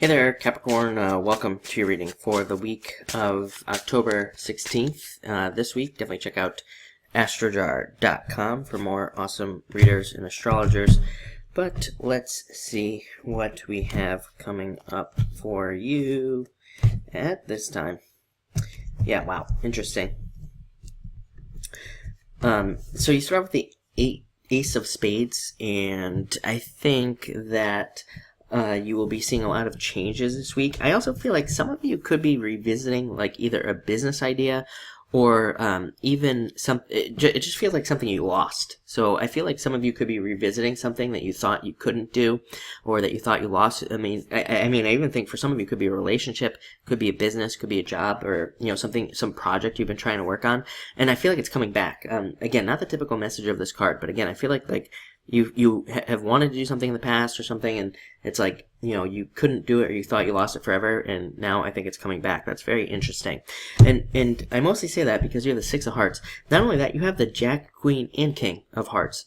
Hey there, Capricorn. Welcome to your reading for the week of October 16th. This week, definitely check out astrojar.com for more awesome readers and astrologers. But let's see what we have coming up for you at this time. Yeah, wow, interesting. So you start with the Ace of Spades, and I think that you will be seeing a lot of changes this week. I also feel like some of you could be revisiting like either a business idea or even it just feels like something you lost. So I feel like some of you could be revisiting something that you thought you couldn't do or that you thought you lost. I even think for some of you could be a relationship, could be a business, could be a job, or some project you've been trying to work on. And I feel like it's coming back. Again, not the typical message of this card, but again, I feel like you have wanted to do something in the past or something, and it's like, you couldn't do it or you thought you lost it forever, and now I think it's coming back. That's very interesting. And I mostly say that because you have the Six of Hearts. Not only that, you have the Jack, Queen, and King of Hearts.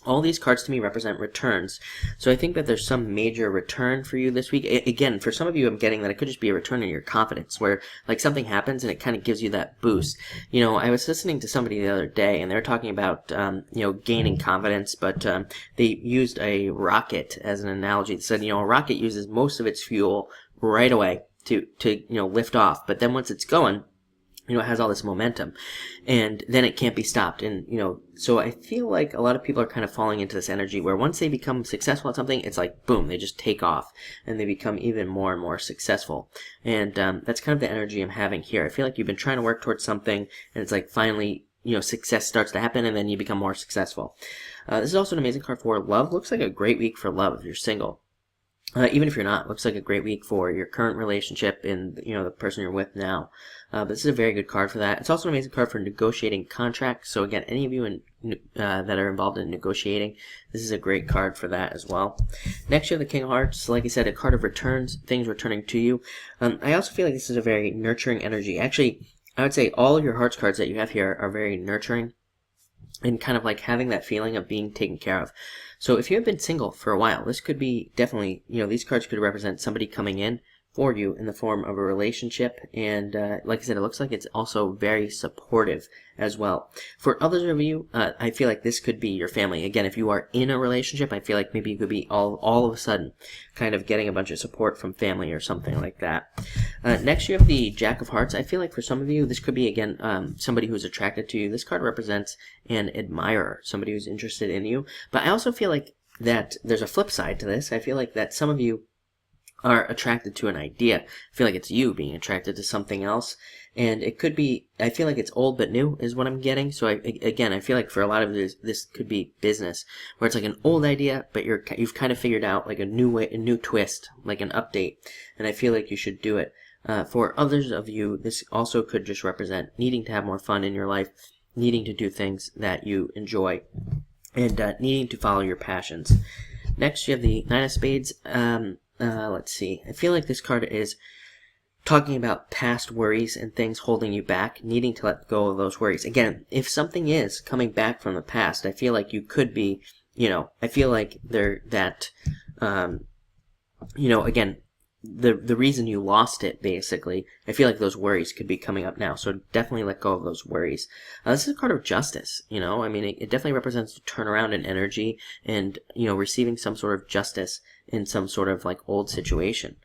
All these cards to me represent returns. So I think that there's some major return for you this week. Again, for some of you, I'm getting that it could just be a return in your confidence where like something happens and it kind of gives you that boost. I was listening to somebody the other day and they were talking about, gaining confidence, but they used a rocket as an analogy. They said, a rocket uses most of its fuel right away to lift off. But then once it's going, it has all this momentum, and then it can't be stopped. And, so I feel like a lot of people are kind of falling into this energy where once they become successful at something, it's like, boom, they just take off, and they become even more and more successful. And that's kind of the energy I'm having here. I feel like you've been trying to work towards something, and it's like finally, success starts to happen, and then you become more successful. This is also an amazing card for love. Looks like a great week for love if you're single. Even if you're not, looks like a great week for your current relationship and, the person you're with now. But this is a very good card for that. It's also an amazing card for negotiating contracts. So again, any of you that are involved in negotiating, this is a great card for that as well. Next, you have the King of Hearts. Like I said, a card of returns, things returning to you. I also feel like this is a very nurturing energy. Actually, I would say all of your Hearts cards that you have here are very nurturing and kind of like having that feeling of being taken care of. So if you have been single for a while, this could be definitely, these cards could represent somebody coming in for you in the form of a relationship. And like I said, it looks like it's also very supportive as well. For others of you, I feel like this could be your family. Again, if you are in a relationship, I feel like maybe you could be all of a sudden kind of getting a bunch of support from family or something like that. Next, you have the Jack of Hearts. I feel like for some of you, this could be, again, somebody who's attracted to you. This card represents an admirer, somebody who's interested in you. But I also feel like that there's a flip side to this. I feel like that some of you are attracted to an idea. I feel like it's you being attracted to something else. And it could be, I feel like it's old but new is what I'm getting. So I feel like for a lot of this could be business where it's like an old idea, but you've kind of figured out like a new twist, like an update. And I feel like you should do it. For others of you, this also could just represent needing to have more fun in your life, needing to do things that you enjoy, and needing to follow your passions. Next, you have the Nine of Spades. Let's see. I feel like this card is talking about past worries and things holding you back, needing to let go of those worries. Again, if something is coming back from the past, I feel like you could be, I feel like again, the reason you lost it, basically, I feel like those worries could be coming up now. So definitely let go of those worries. This is a card of justice, it definitely represents a turnaround in energy and, receiving some sort of justice in some sort of like old situation.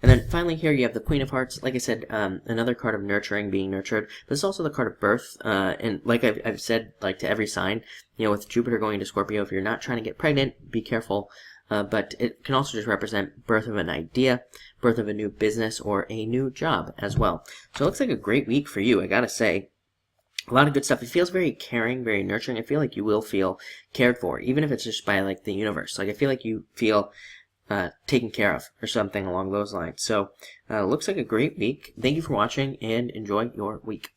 And then finally here you have the Queen of Hearts. Like I said, another card of nurturing, being nurtured. But it's also the card of birth. And like I've said, like to every sign, with Jupiter going to Scorpio, if you're not trying to get pregnant, be careful. But it can also just represent birth of an idea, birth of a new business, or a new job as well. So it looks like a great week for you, I gotta say. A lot of good stuff. It feels very caring, very nurturing. I feel like you will feel cared for, even if it's just by like the universe. Like I feel like you feel taken care of or something along those lines. So looks like a great week. Thank you for watching and enjoy your week.